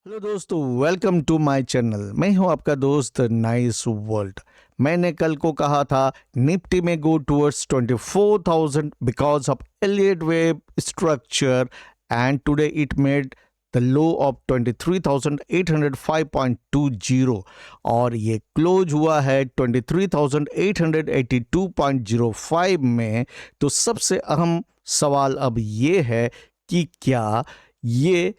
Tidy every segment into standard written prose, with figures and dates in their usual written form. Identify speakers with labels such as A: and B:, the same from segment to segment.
A: Hello दोस्तों, welcome to my channel. मैं हूं आपका दोस्त नाइस वर्ल्ड। मैंने कल को कहा था निफ्टी में go towards 24,000 because of Elliott wave structure and today it made the low of 23,805.20 और ये क्लोज हुआ है 23,882.05 में। तो सबसे अहम सवाल अब ये है कि क्या ये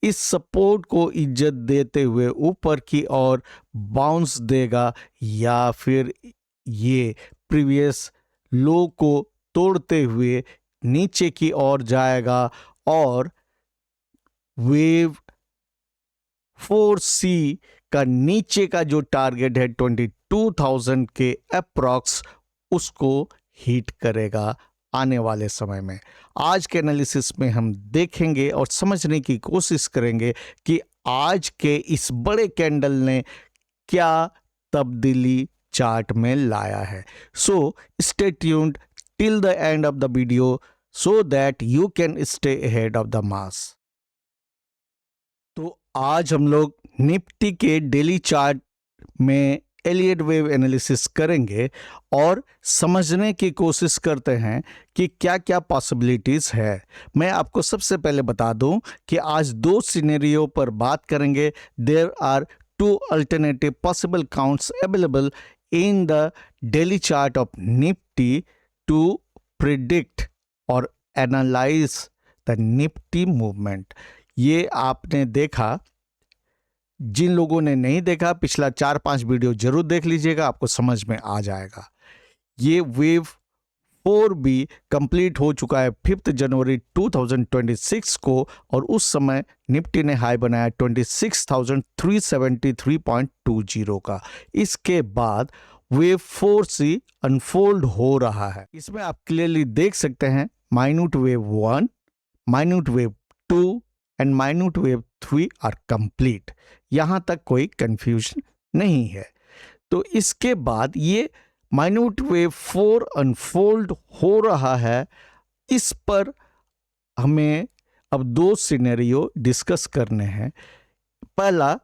A: इस सपोर्ट को इज्जत देते हुए ऊपर की ओर बाउंस देगा या फिर ये प्रीवियस लो को तोड़ते हुए नीचे की ओर जाएगा और वेव 4C का नीचे का जो टारगेट है 22,000 के अप्रॉक्स उसको हिट करेगा आने वाले समय में। आज के एनालिसिस में हम देखेंगे और समझने की कोशिश करेंगे कि आज के इस बड़े कैंडल ने क्या तब्दीली चार्ट में लाया है। So stay tuned till the end of the video so that you can stay ahead of the mass. तो आज हम लोग निफ्टी के डेली चार्ट में एलियट वेव एनालिसिस करेंगे और समझने की कोशिश करते हैं कि क्या क्या पॉसिबिलिटीज है। मैं आपको सबसे पहले बता दूं कि आज दो सिनेरियो पर बात करेंगे। There are two alternative possible counts available in the daily chart of Nifty to predict और एनालाइज द निफ्टी मूवमेंट। ये आपने देखा, जिन लोगों ने नहीं देखा पिछला 4-5 वीडियो जरूर देख लीजिएगा, आपको समझ में आ जाएगा। ये वेव 4B कंप्लीट हो चुका है 5 जनवरी 2026 को और उस समय निफ्टी ने हाई बनाया 26,373.20 का। इसके बाद वेव 4C अनफोल्ड हो रहा है। इसमें आप क्लियरली देख सकते हैं minute wave 1, minute wave 2 and minute wave 3 are complete. यहां तक कोई कंफ्यूजन नहीं है। तो इसके बाद ये माइन्यूट वेव 4 अनफोल्ड हो रहा है। इस पर हमें अब दो सिनेरियो डिस्कस करने हैं। पहला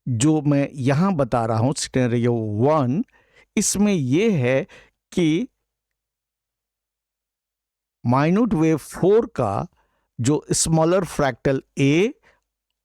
A: जो मैं यहां बता रहा हूं सिनेरियो 1, इसमें यह है कि माइन्यूट वेव 4 का जो smaller fractal A,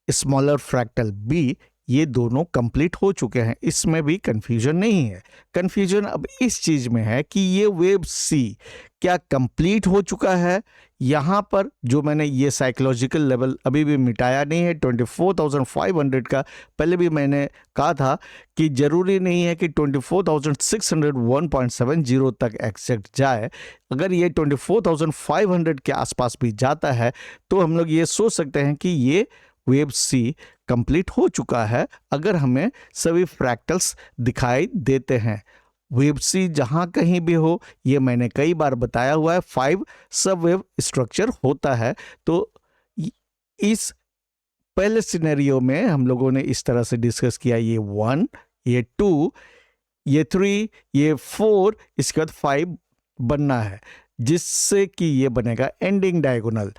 A: smaller fractal B, ये दोनों कंप्लीट हो चुके हैं। इसमें भी कंफ्यूजन नहीं है। कंफ्यूजन अब इस चीज में है कि ये वेव C क्या कंप्लीट हो चुका है। यहां पर जो मैंने ये साइकोलॉजिकल लेवल अभी भी मिटाया नहीं है 24,500 का। पहले भी मैंने कहा था कि जरूरी नहीं है कि 24,601.70 तक एग्जैक्ट जाए। अगर ये 24,500 के आसपास भी जाता है तो हम लोग ये सोच सकते हैं कि ये वेव C कंप्लीट हो चुका है, अगर हमें सभी फ्रैक्टल्स दिखाई देते हैं। वेव C जहां कहीं भी हो, ये मैंने कई बार बताया हुआ है, 5 सब वेव स्ट्रक्चर होता है। तो इस पहले सिनेरियो में हम लोगों ने इस तरह से डिस्कस किया, ये 1, ये 2, ये 3, ये 4, इसके बाद 5 बनना है, जिससे कि ये बनेगा एंडिंग डायगोनल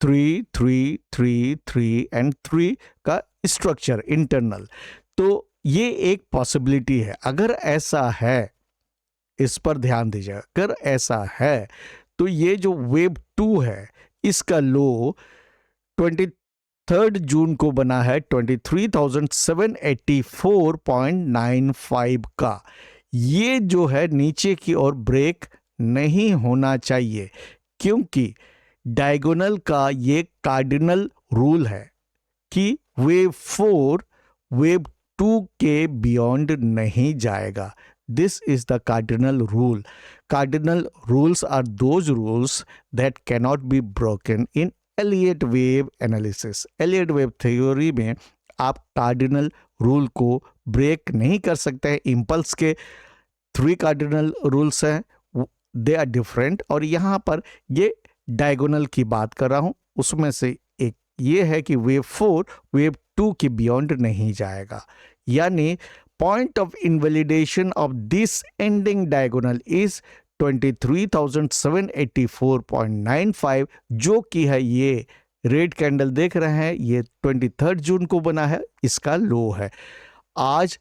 A: 3, 3, 3, 3 एंड 3 का स्ट्रक्चर इंटरनल। तो ये एक पॉसिबिलिटी है। अगर ऐसा है, इस पर ध्यान दीजिए, अगर ऐसा है तो ये जो वेव 2 है इसका लो 23 जून को बना है 23,784.95 का। ये जो है नीचे की ओर ब्रेक नहीं होना चाहिए, क्योंकि डायगोनल का ये कार्डिनल रूल है कि वेव 4 वेव 2 के बियॉन्ड नहीं जाएगा। This is the cardinal rule. Cardinal rules are those rules that cannot be broken in Elliott wave analysis. Elliott wave theory में आप कार्डिनल रूल को ब्रेक नहीं कर सकते हैं। इम्पल्स के 3 कार्डिनल रूल्स हैं, दे आर डिफरेंट, और यहाँ पर ये डायगोनल की बात कर रहा हूं। उसमें से एक ये है कि वेव 4 वेव 2 के बियॉन्ड नहीं जाएगा। यानी point of invalidation of this ending diagonal is 23,784.95, जो कि है ये रेड कैंडल देख रहे हैं, ये 23 जून को बना है, इसका लो है। आज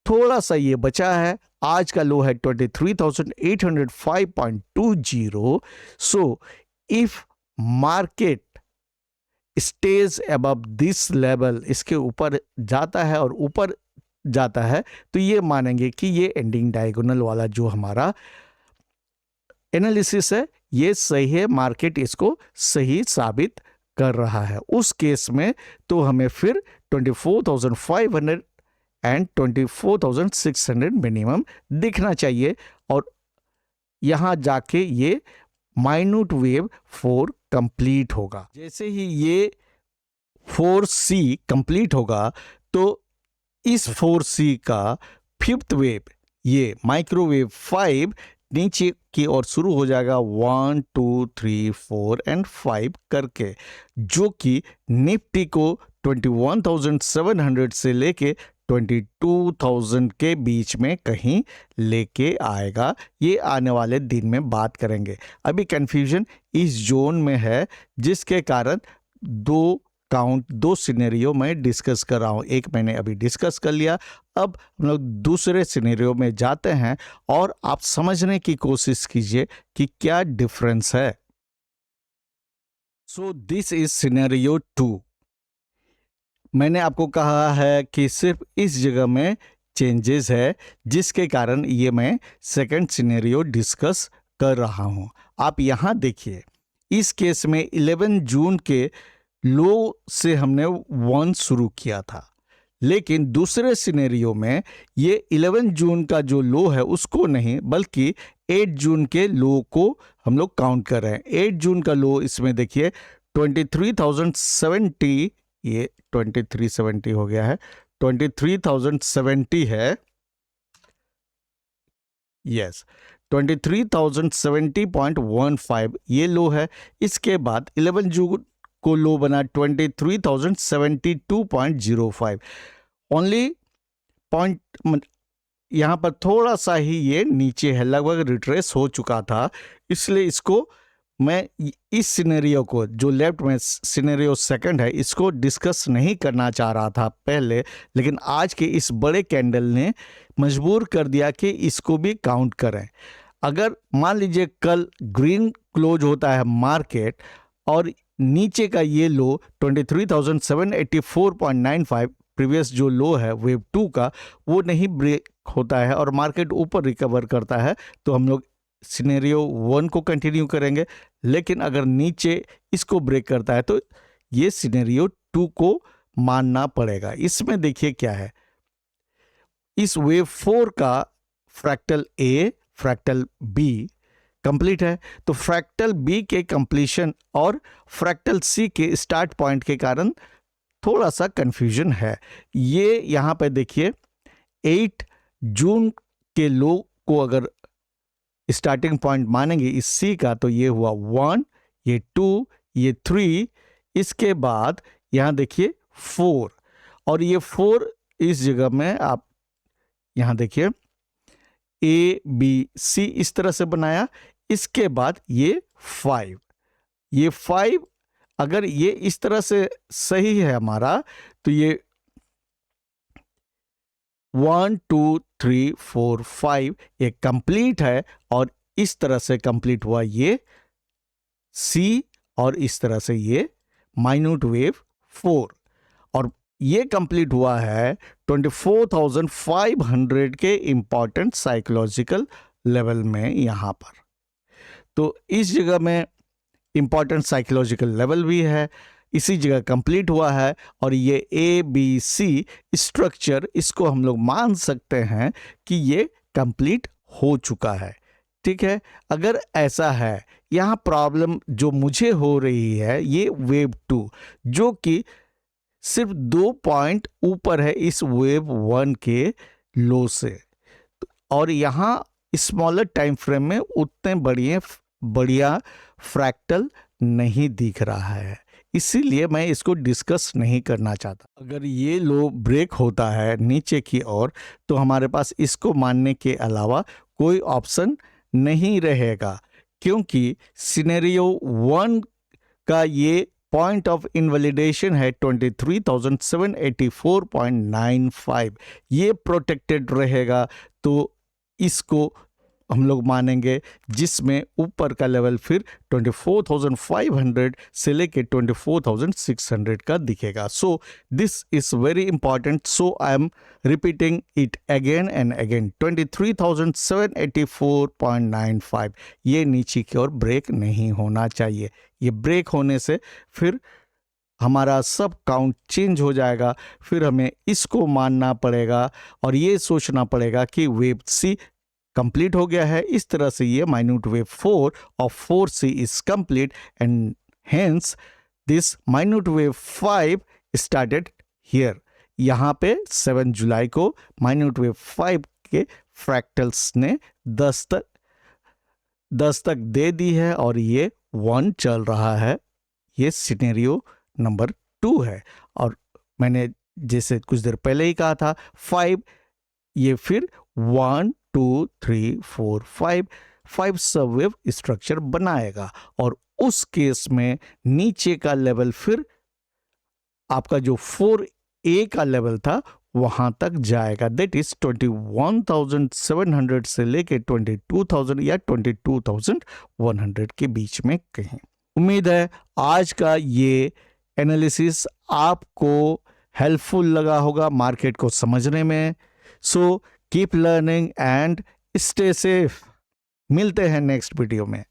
A: थोड़ा सा ये बचा है, आज का लो है 23,805.20। So if market stage above this level, इसके ऊपर जाता है और ऊपर जाता है, तो ये मानेंगे कि ये एंडिंग डायगोनल वाला जो हमारा एनालिसिस है ये सही है, मार्केट इसको सही साबित कर रहा है। उस केस में तो हमें फिर 24,500 एंड 24,600 मिनिमम दिखना चाहिए, और यहां जाके ये माइन्यूट वेव 4 कंप्लीट होगा। जैसे ही ये 4C कंप्लीट होगा तो इस 4C का फिफ्थ वेव, ये माइक्रोवेव 5 नीचे की ओर शुरू हो जाएगा 1 2 3 4 एंड 5 करके, जो कि निफ्टी को 21,700 से लेके 22,000 के बीच में कहीं लेके आएगा। ये आने वाले दिन में बात करेंगे। अभी कंफ्यूजन इस जोन में है, जिसके कारण दो सिनेरियो में डिस्कस कर रहा हूँ। एक मैंने अभी डिस्कस कर लिया, अब हम लोग दूसरे सिनेरियो में जाते हैं और आप समझने की कोशिश कीजिए कि क्या डिफरेंस है। So this is scenario 2। मैंने आपको कहा है कि सिर्फ इस जगह में चेंजेस है, जिसके कारण ये मैं सेकंड सिनेरियो डिस्कस कर रहा हूं। आप यहां देखिए, इस केस में 11 जून के लो से हमने 1 शुरू किया था, लेकिन दूसरे सिनेरियो में ये 11 जून का जो लो है उसको नहीं, बल्कि 8 जून के लो को हम लोग काउंट कर रहे हैं। 8 जून का लो इसमें देखिए 23,070, ये 2370 हो गया है, 23,070 है, यस 23,070.15 ये लो है। इसके बाद 11 जून को लो बना 23,072.05, ओनली पॉइंट यहाँ पर थोड़ा सा ही ये नीचे है, लगभग रिट्रेस हो चुका था। इसलिए इसको मैं इस सिनेरियो को, जो लेफ्ट में सिनेरियो सेकंड है, इसको डिस्कस नहीं करना चाह रहा था पहले, लेकिन आज के इस बड़े कैंडल ने मजबूर कर दिया कि इसको भी काउंट करें। अगर मान लीजिए कल ग्रीन क्लोज होता है मार्केट और नीचे का ये लो 23,784.95, प्रीवियस जो लो है वेव 2 का, वो नहीं ब्रेक होता है और मार्केट ऊपर रिकवर करता है, तो हम लोग सिनेरियो 1 को कंटिन्यू करेंगे। लेकिन अगर नीचे इसको ब्रेक करता है तो ये सिनेरियो 2 को मानना पड़ेगा। इसमें देखिए क्या है, इस वेव 4 का फ्रैक्टल ए, फ्रैक्टल बी कंप्लीट है, तो फ्रैक्टल बी के कंप्लीशन और फ्रैक्टल सी के स्टार्ट पॉइंट के कारण थोड़ा सा कंफ्यूजन है। ये यहाँ पे देखिए 8 जून के लो को अगर स्टार्टिंग पॉइंट मानेंगे इस सी का, तो ये हुआ 1, ये 2, ये 3, इसके बाद यहाँ देखिए 4, और ये 4 इस जगह में आप यहाँ देखिए ए बी सी इस तरह से बनाया। इसके बाद ये 5, ये 5 अगर ये इस तरह से सही है हमारा, तो ये 1 2 3 4 5 ये कंप्लीट है, और इस तरह से कंप्लीट हुआ ये सी, और इस तरह से ये माइन्यूट वेव 4, और ये कंप्लीट हुआ है 24,500 के इंपॉर्टेंट साइकोलॉजिकल लेवल में यहाँ पर। तो इस जगह में इंपॉर्टेंट साइकोलॉजिकल लेवल भी है, इसी जगह कंप्लीट हुआ है, और ये ए बी सी स्ट्रक्चर, इसको हम लोग मान सकते हैं कि ये कंप्लीट हो चुका है। ठीक है, अगर ऐसा है, यहाँ प्रॉब्लम जो मुझे हो रही है ये वेव 2, जो कि सिर्फ 2 पॉइंट ऊपर है इस वेव 1 के लो से, और यहाँ स्मॉलर टाइम फ्रेम में उतने बढ़िया फ्रैक्टल नहीं दिख रहा है, इसीलिए मैं इसको डिस्कस नहीं करना चाहता। अगर ये लो ब्रेक होता है नीचे की ओर, तो हमारे पास इसको मानने के अलावा कोई ऑप्शन नहीं रहेगा, क्योंकि सिनेरियो 1 का ये पॉइंट ऑफ इनवैलिडेशन है 23,784.95, ये प्रोटेक्टेड रहेगा। तो इसको हम लोग मानेंगे, जिसमें ऊपर का लेवल फिर 24,500 से लेके 24,600 का दिखेगा। So this is very important, so I am repeating it again and again. 23,784.95 ये नीचे की ओर ब्रेक नहीं होना चाहिए। ये ब्रेक होने से फिर हमारा सब काउंट चेंज हो जाएगा। फिर हमें इसको मानना पड़ेगा और ये सोचना पड़ेगा कि वेव सी कंप्लीट हो गया है। इस तरह से ये minute wave 4 of 4C is complete and hence this minute wave 5 started here. यहाँ पे 7 जुलाई को माइन्यूट वेव 5 के फ्रैक्टल्स ने 10 तक दे दी है और ये 1 चल रहा है। ये सिनेरियो नंबर 2 है। और मैंने जैसे कुछ देर पहले ही कहा था 5, ये फिर 1 2 3 4 5 सबवेव स्ट्रक्चर बनाएगा और उस केस में नीचे का लेवल फिर आपका जो 4A का लेवल था वहां तक जाएगा। दैट इज 21,700 से लेके 22,000 या 22,100 के बीच में कहीं। उम्मीद है आज का ये एनालिसिस आपको हेल्पफुल लगा होगा मार्केट को समझने में। So keep learning and stay safe. मिलते हैं नेक्स्ट वीडियो में।